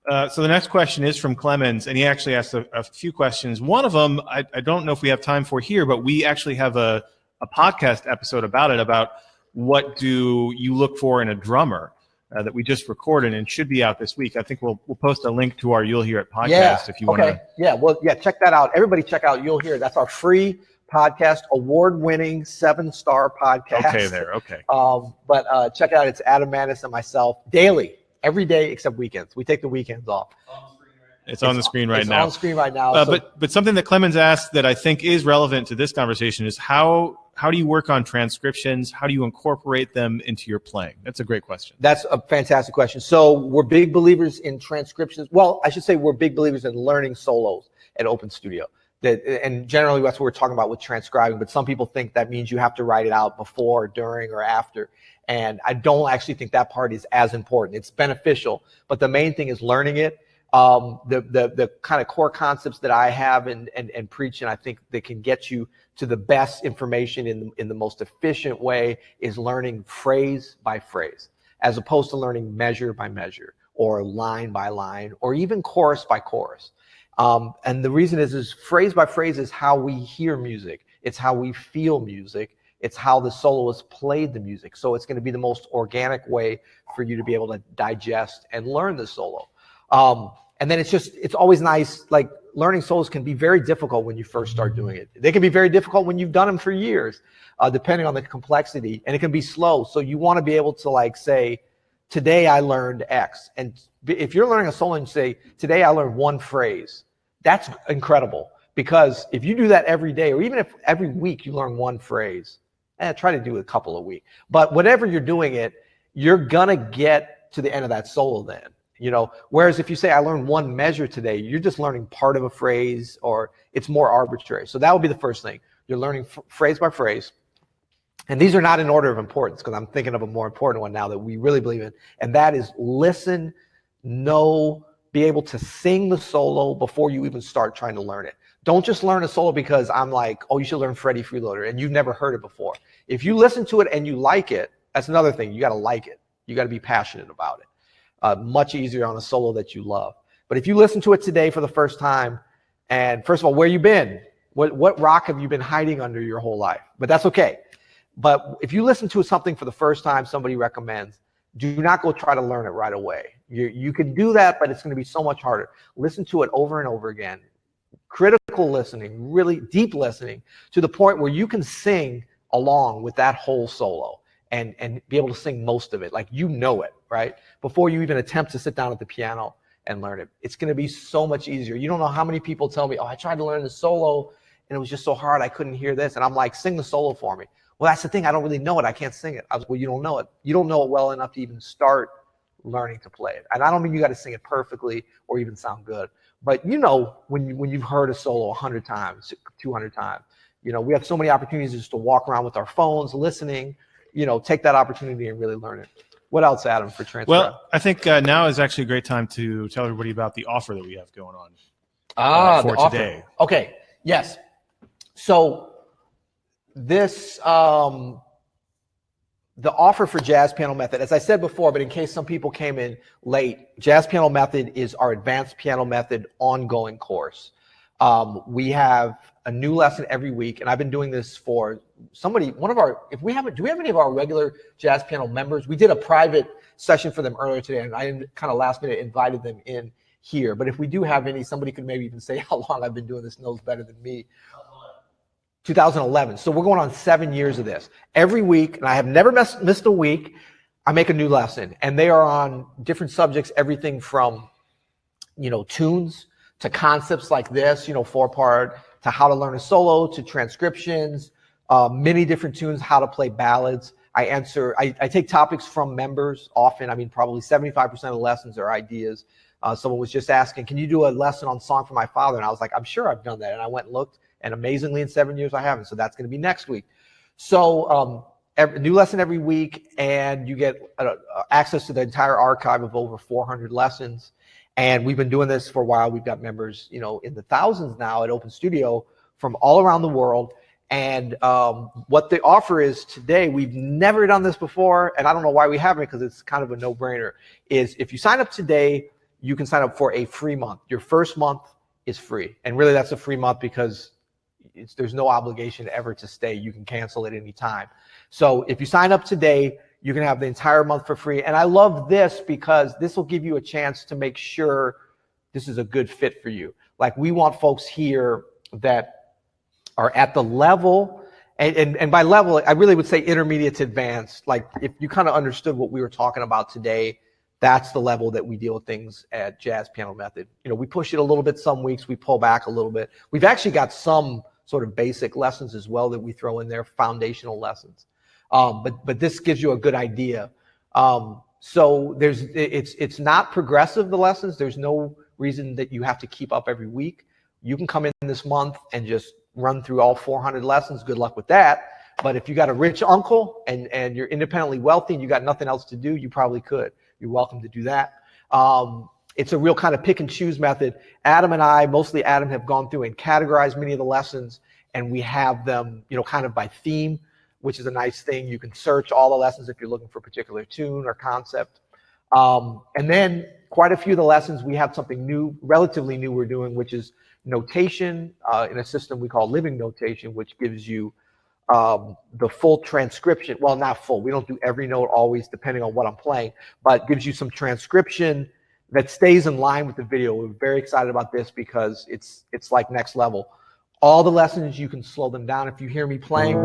So the next question is from Clemens, and he actually asked a few questions. One of them, I don't know if we have time for here, but we actually have a podcast episode about it, about what do you look for in a drummer that we just recorded and should be out this week. I think we'll post a link to our You'll Hear It podcast if you want to. Yeah, well, check that out. Everybody check out You'll Hear It. That's our free podcast, award-winning 7-star podcast. Okay, there, okay. But check it out. It's Adam Manis and myself daily. Every day except weekends. We take the weekends off. It's on the screen right now. It's on the screen right now. But something that Clemens asked that I think is relevant to this conversation is how how do you work on transcriptions? How do you incorporate them into your playing? That's a great question. That's a fantastic question. So we're big believers in transcriptions. Well, I should say we're big believers in learning solos at Open Studio. And generally that's what we're talking about with transcribing, but some people think that means you have to write it out before, during, or after. And I don't actually think that part is as important. It's beneficial, but the main thing is learning it. The kind of core concepts that I have and preach, and I think that can get you to the best information in the most efficient way, is learning phrase by phrase, as opposed to learning measure by measure, or line by line, or even chorus by chorus. And the reason is phrase by phrase is how we hear music. It's how we feel music. It's how the soloist played the music. So it's going to be the most organic way for you to be able to digest and learn the solo. And then it's always nice, like learning solos can be very difficult when you first start doing it. They can be very difficult when you've done them for years, depending on the complexity, and it can be slow. So you want to be able to like say, today I learned X. And if you're learning a solo and you say, today I learned one phrase, that's incredible. Because if you do that every day, or even if every week you learn one phrase, try to do a couple a week. But whatever you're doing it, you're gonna get to the end of that solo then. You know, whereas if you say I learned one measure today, you're just learning part of a phrase, or it's more arbitrary. So that would be the first thing. You're learning phrase by phrase. And these are not in order of importance, because I'm thinking of a more important one now that we really believe in. And that is listen, know, be able to sing the solo before you even start trying to learn it. Don't just learn a solo because I'm like, oh, you should learn Freddie Freeloader, and you've never heard it before. If you listen to it and you like it, that's another thing. You got to like it. You got to be passionate about it. Much easier on a solo that you love. But if you listen to it today for the first time, and first of all, where you been? What rock have you been hiding under your whole life? But that's okay. But if you listen to something for the first time somebody recommends, do not go try to learn it right away. You can do that, but it's going to be so much harder. Listen to it over and over again. Critical listening, really deep listening, to the point where you can sing along with that whole solo and be able to sing most of it, like you know it, right? Before you even attempt to sit down at the piano and learn it. It's going to be so much easier. You don't know how many people tell me, oh, I tried to learn the solo and it was just so hard I couldn't hear this. And I'm like, sing the solo for me. Well, that's the thing. I don't really know it. I can't sing it. I was, well, you don't know it. You don't know it well enough to even start learning to play it. And I don't mean you got to sing it perfectly or even sound good. But you know, when you've heard a solo 100 times, 200 times, you know, we have so many opportunities just to walk around with our phones, listening, you know, take that opportunity and really learn it. What else, Adam, for transcribe? Well, I think now is actually a great time to tell everybody about the offer that we have going on for today. Okay, yes. So this, the offer for Jazz Piano Method, as I said before, but in case some people came in late, Jazz Piano Method is our Advanced Piano Method ongoing course. We have a new lesson every week, and I've been doing this for somebody, do we have any of our regular Jazz Piano members? We did a private session for them earlier today, and I kind of last minute invited them in here. But if we do have any, somebody could maybe even say how long I've been doing this, knows better than me. 2011. So we're going on 7 years of this. Every week, and I have never missed a week, I make a new lesson. And they are on different subjects, everything from, you know, tunes to concepts like this, you know, 4-part, to how to learn a solo, to transcriptions, many different tunes, how to play ballads. I take topics from members often. I mean, probably 75% of the lessons are ideas. Someone was just asking, can you do a lesson on Song for My Father? And I was like, I'm sure I've done that. And I went and looked. And amazingly, in 7 years, I haven't. So that's going to be next week. So new lesson every week, and you get access to the entire archive of over 400 lessons. And we've been doing this for a while. We've got members, you know, in the thousands now at Open Studio from all around the world. And what the offer is today, we've never done this before, and I don't know why we haven't, because it's kind of a no-brainer, is if you sign up today, you can sign up for a free month. Your first month is free. And really, that's a free month because there's no obligation ever to stay. You can cancel at any time. So if you sign up today, you can have the entire month for free. And I love this because this will give you a chance to make sure this is a good fit for you. Like, we want folks here that are at the level, and by level, I really would say intermediate to advanced. Like, if you kind of understood what we were talking about today, that's the level that we deal with things at Jazz Piano Method. You know, we push it a little bit some weeks, we pull back a little bit. We've actually got some sort of basic lessons as well that we throw in there, foundational lessons. But this gives you a good idea. So it's not progressive, the lessons. There's no reason that you have to keep up every week. You can come in this month and just run through all 400 lessons. Good luck with that. But if you got a rich uncle and you're independently wealthy and you got nothing else to do, you probably could. You're welcome to do that. It's a real kind of pick and choose method. Adam and I, mostly Adam, have gone through and categorized many of the lessons, and we have them, kind of by theme, which is a nice thing. You can search all the lessons if you're looking for a particular tune or concept. And then quite a few of the lessons, we have something new, relatively new we're doing, which is notation in a system we call living notation, which gives you the full transcription. Well, not full. We don't do every note always, depending on what I'm playing, but gives you some transcription that stays in line with the video. We're very excited about this because it's like next level. All the lessons, you can slow them down. If you hear me playing,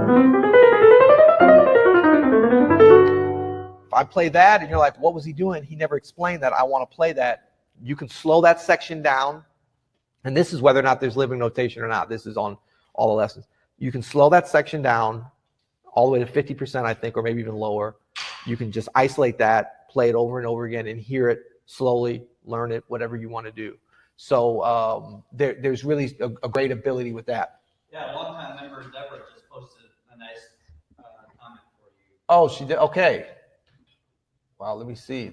if I play that and you're like, what was he doing? He never explained that. I want to play that. You can slow that section down. And this is whether or not there's living notation or not. This is on all the lessons. You can slow that section down all the way to 50%, I think, or maybe even lower. You can just isolate that, play it over and over again, and hear it slowly, learn it, whatever you want to do. So there's really a great ability with that. Yeah, a long-time member Deborah just posted a nice comment for you. Oh, she did? Okay. Wow, let me see.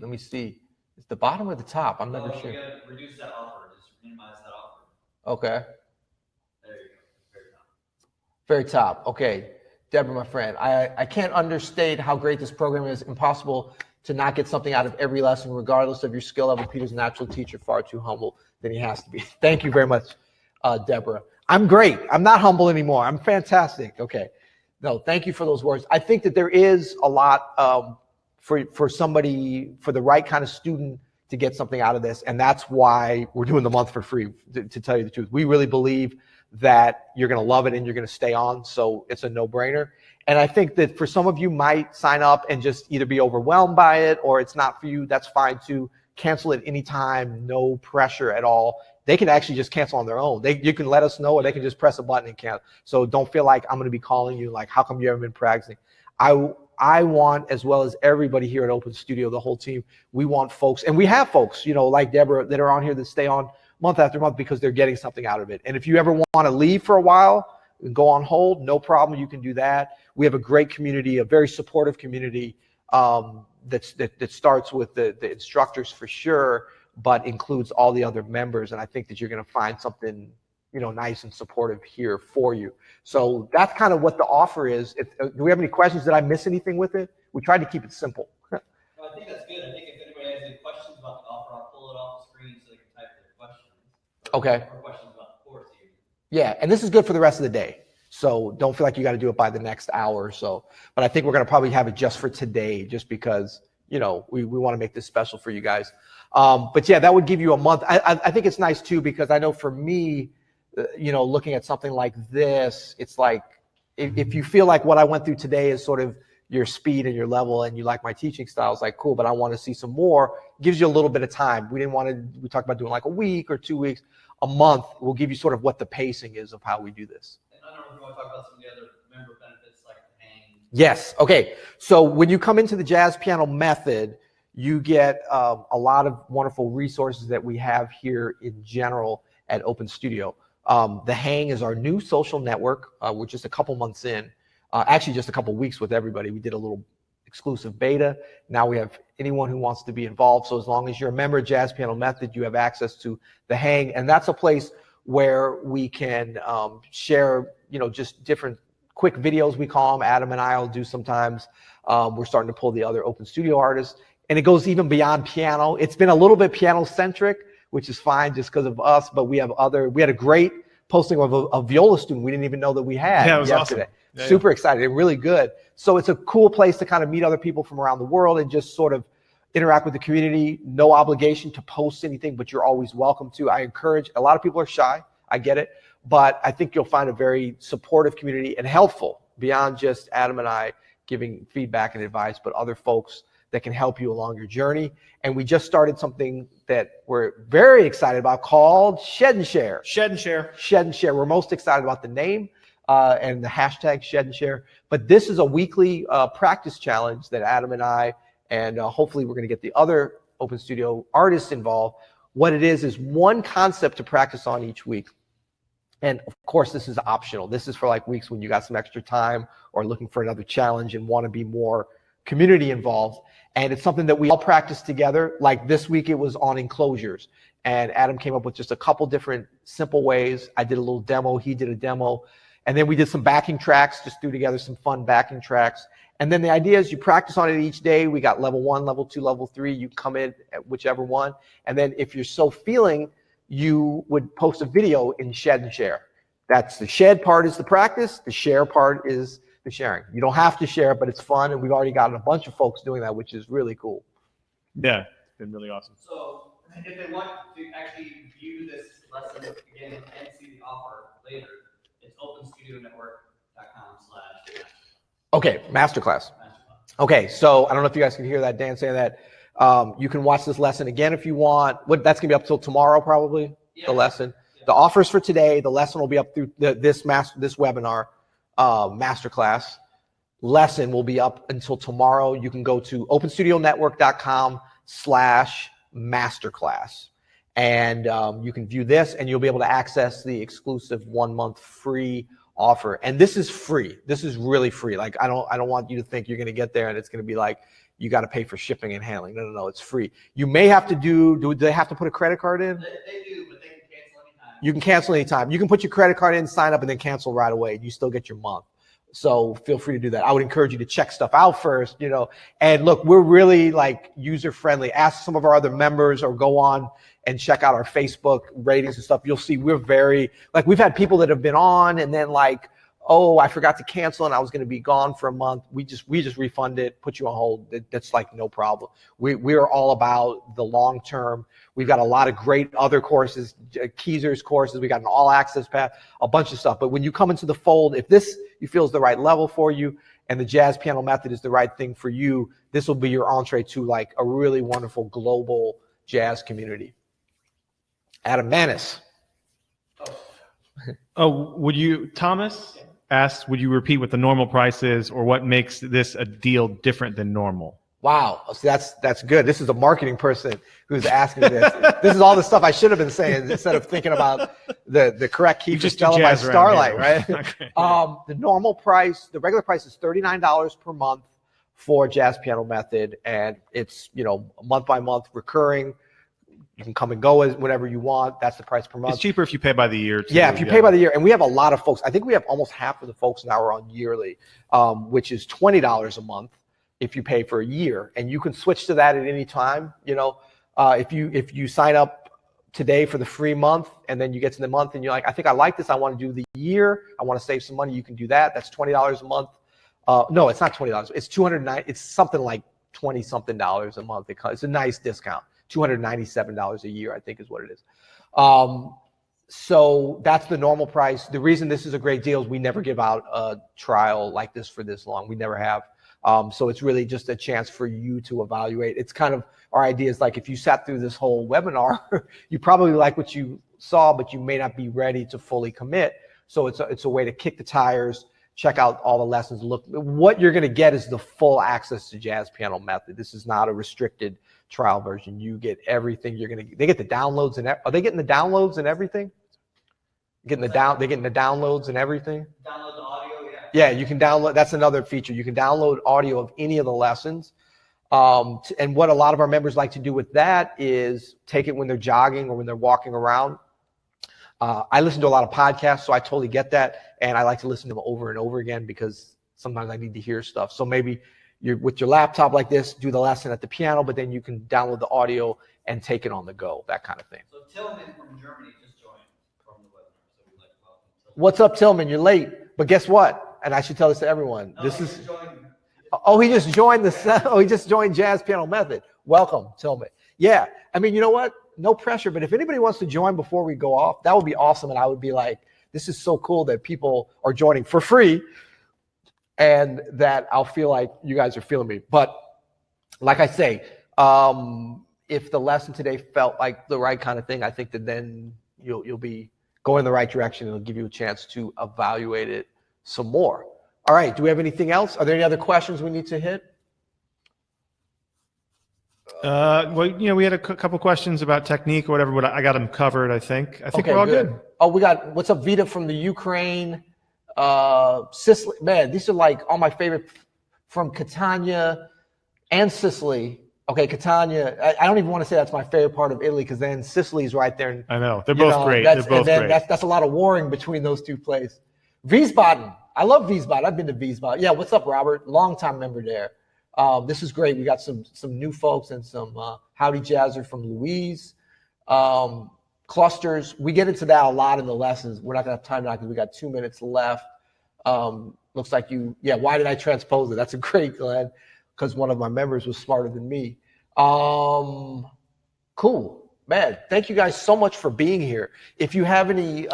It's the bottom or the top? I'm never sure. You got to reduce that offer. Just minimize that offer. Okay. There you go. Very top. Very top. Okay. Deborah, my friend, I can't understate how great this program is. Impossible to not get something out of every lesson, regardless of your skill level. Peter's a natural teacher, far too humble than he has to be. Thank you very much, Deborah. I'm great. I'm not humble anymore. I'm fantastic. Okay. No, thank you for those words. I think that there is a lot for somebody, for the right kind of student, to get something out of this. And that's why we're doing the month for free, to tell you the truth. We really believe that you're going to love it and you're going to stay on. So it's a no-brainer. And I think that for some of you might sign up and just either be overwhelmed by it, or it's not for you. That's fine too. Cancel at any time, no pressure at all. They can actually just cancel on their own. You can let us know, or they can just press a button and cancel. So don't feel like I'm going to be calling you like, how come you haven't been practicing? I want, as well as everybody here at Open Studio, the whole team, we want folks, and we have folks, like Deborah, that are on here that stay on month after month because they're getting something out of it. And if you ever want to leave for a while and go on hold, no problem, you can do that. We have a great community, a very supportive community that starts with the instructors for sure, but includes all the other members. And I think that you're going to find something nice and supportive here for you. So that's kind of what the offer is. Do we have any questions? Did I miss anything with it? We tried to keep it simple. Well, I think that's good. I think if anybody has any questions about the offer, I'll pull it off the screen so they can type their questions. Okay. Or questions about the course even. Yeah, and this is good for the rest of the day. So don't feel like you got to do it by the next hour or so. But I think we're going to probably have it just for today, just because, we want to make this special for you guys. But yeah, that would give you a month. I think it's nice too, because I know for me, looking at something like this, it's like, if you feel like what I went through today is sort of your speed and your level and you like my teaching style, it's like, cool, but I want to see some more. It gives you a little bit of time. We talked about doing like a week or 2 weeks. A month will give you sort of what the pacing is of how we do this. And I don't know if you want to talk about some of the other member benefits like the hang. Yes. Okay. So when you come into the jazz piano method, you get a lot of wonderful resources that we have here in general at Open Studio. The Hang is our new social network. We're just a couple months in, actually just a couple weeks with everybody. We did a little exclusive beta. Now we have anyone who wants to be involved. So as long as you're a member of Jazz Piano Method, you have access to the Hang. And that's a place where we can share, just different quick videos, we call them. Adam and I will do sometimes. We're starting to pull the other Open Studio artists. And it goes even beyond piano. It's been a little bit piano-centric, which is fine just because of us, but we had a great posting of a viola student we didn't even know that we had it was yesterday. Awesome. Yeah, Super excited and really good. So it's a cool place to kind of meet other people from around the world and just sort of interact with the community. No obligation to post anything, but you're always welcome to. I encourage, a lot of people are shy, I get it, but I think you'll find a very supportive community and helpful beyond just Adam and I giving feedback and advice, but other folks that can help you along your journey. And we just started something that we're very excited about called Shed and Share. Shed and Share. Shed and Share. We're most excited about the name. and the hashtag Shed and Share. But this is a weekly practice challenge that Adam and I, and hopefully we're going to get the other Open Studio artists involved. What it is one concept to practice on each week. And of course, this is optional. This is for like weeks when you got some extra time or looking for another challenge and want to be more community involved. And it's something that we all practice together. Like this week, it was on enclosures. And Adam came up with just a couple different simple ways. I did a little demo. He did a demo. And then we did some backing tracks, just threw together some fun backing tracks. And then the idea is you practice on it each day. We got level 1, level 2, level 3. You come in at whichever one. And then if you're so feeling, you would post a video in Shed and Share. That's the shed part is the practice. The share part is the sharing. You don't have to share, but it's fun. And we've already gotten a bunch of folks doing that, which is really cool. Yeah, it's been really awesome. So if they want to actually view this lesson again and see the offer later, it's openstudio.network.com/. Okay, Masterclass. Okay, so I don't know if you guys can hear that, Dan saying that. You can watch this lesson again if you want. That's going to be up till tomorrow, probably, the lesson. Yeah. The offers for today, the lesson will be up through this webinar, Masterclass. Lesson will be up until tomorrow. You can go to openstudionetwork.com/masterclass. And you can view this, and you'll be able to access the exclusive 1-month free offer. And this is free. This is really free. Like I don't want you to think you're going to get there and it's going to be like you got to pay for shipping and handling. No, it's free. You may have to do they have to put a credit card in? They do, but they can cancel anytime. You can cancel anytime. You can put your credit card in, sign up, and then cancel right away. You still get your month. So feel free to do that. I would encourage you to check stuff out first, and look, we're really like user friendly. Ask some of our other members or go on and check out our Facebook ratings and stuff. You'll see we're very, like we've had people that have been on and then like, oh, I forgot to cancel and I was going to be gone for a month. We just refund it, put you on hold. That's like no problem. We're all about the long term. We've got a lot of great other courses, Keezer's courses. We got an all access path, a bunch of stuff. But when you come into the fold, if this you feel is the right level for you and the jazz piano method is the right thing for you, this will be your entree to like a really wonderful global jazz community. Adam Manis. Thomas asked, would you repeat what the normal price is or what makes this a deal different than normal? Wow, so that's good. This is a marketing person who's asking this. This is all the stuff I should have been saying instead of thinking about the correct key for Stella by Starlight, right? Okay. The normal price, the regular price is $39 per month for Jazz Piano Method, and it's month by month recurring. You can come and go as whenever you want. That's the price per month. It's cheaper if you pay by the year, too. Yeah, if you pay by the year. And we have a lot of folks. I think we have almost half of the folks now are on yearly, which is $20 a month if you pay for a year. And you can switch to that at any time. If you sign up today for the free month and then you get to the month and you're like, I think I like this. I want to do the year. I want to save some money. You can do that. That's $20 a month. No, it's not $20. It's $209. It's something like $20-something a month. It's a nice discount. $297 a year, I think is what it is. So that's the normal price. The reason this is a great deal is we never give out a trial like this for this long. We never have. So it's really just a chance for you to evaluate. It's kind of our idea is like if you sat through this whole webinar, you probably like what you saw, but you may not be ready to fully commit. So it's a way to kick the tires, check out all the lessons. Look, what you're going to get is the full access to Jazz Piano Method. This is not a restricted trial version. You get everything you're going to. They get the downloads and are they getting the downloads and everything? They're getting the downloads and everything. Download the audio, yeah. Yeah, you can download. That's another feature. You can download audio of any of the lessons. And what a lot of our members like to do with that is take it when they're jogging or when they're walking around. I listen to a lot of podcasts, so I totally get that. And I like to listen to them over and over again because sometimes I need to hear stuff. So maybe you're with your laptop like this, do the lesson at the piano, but then you can download the audio and take it on the go, that kind of thing. So Tillman from Germany just joined from the webinar. So we'd like to welcome Tillman. What's up, Tillman? You're late. But guess what? And I should tell this to everyone. No, this he is. just joined. He just joined he just joined Jazz Piano Method. Welcome, Tillman. Yeah, I mean, you know what? No pressure, but if anybody wants to join before we go off, that would be awesome. And I would be like, this is so cool that people are joining for free and that I'll feel like you guys are feeling me. But like I say, if the lesson today felt like the right kind of thing, I think that then you'll be going in the right direction. It'll give you a chance to evaluate it some more. All right, do we have anything else? Are there any other questions we need to hit? Well, we had a couple questions about technique or whatever, but I got them covered. I think Okay, we're all good. Oh, we got, what's up, Vita from the Ukraine, Sicily. Man, these are like all my favorite from Catania and Sicily. Okay, Catania. I don't even want to say that's my favorite part of Italy because then Sicily's right there. And, I know they're both great. They're both great. That's a lot of warring between those two places. Wiesbaden. I love Wiesbaden. I've been to Wiesbaden. Yeah, what's up, Robert? Longtime member there. This is great. We got some new folks and some Howdy Jazzer from Louise. Clusters. We get into that a lot in the lessons. We're not going to have time now because we got 2 minutes left. Looks like why did I transpose it? That's a great, Glenn, because one of my members was smarter than me. Cool. Man, thank you guys so much for being here. If you have any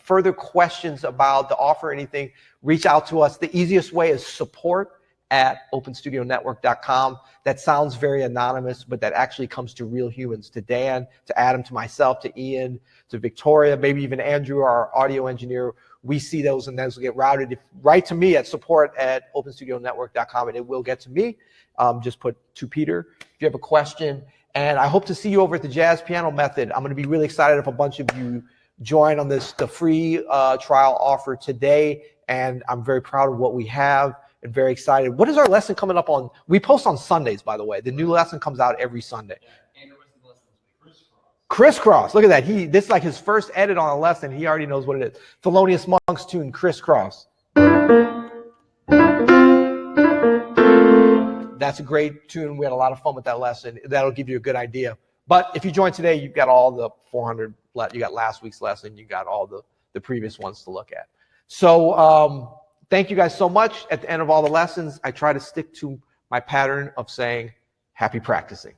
further questions about the offer or anything, reach out to us. The easiest way is support@openstudionetwork.com. That sounds very anonymous, but that actually comes to real humans, to Dan, to Adam, to myself, to Ian, to Victoria, maybe even Andrew, our audio engineer. We see those and those will get routed right to me at support@openstudionetwork.com, and it will get to me. Just put to Peter if you have a question. And I hope to see you over at the Jazz Piano Method. I'm going to be really excited if a bunch of you join on the free trial offer today. And I'm very proud of what we have and very excited. What is our lesson coming up on? We post on Sundays, by the way. The new lesson comes out every Sunday. Crisscross. Look at that. This is like his first edit on a lesson. He already knows what it is. Thelonious Monk's tune, Crisscross. That's a great tune. We had a lot of fun with that lesson. That'll give you a good idea. But if you join today, you've got all the 400. You got last week's lesson. You got all the previous ones to look at. So thank you guys so much. At the end of all the lessons, I try to stick to my pattern of saying, happy practicing.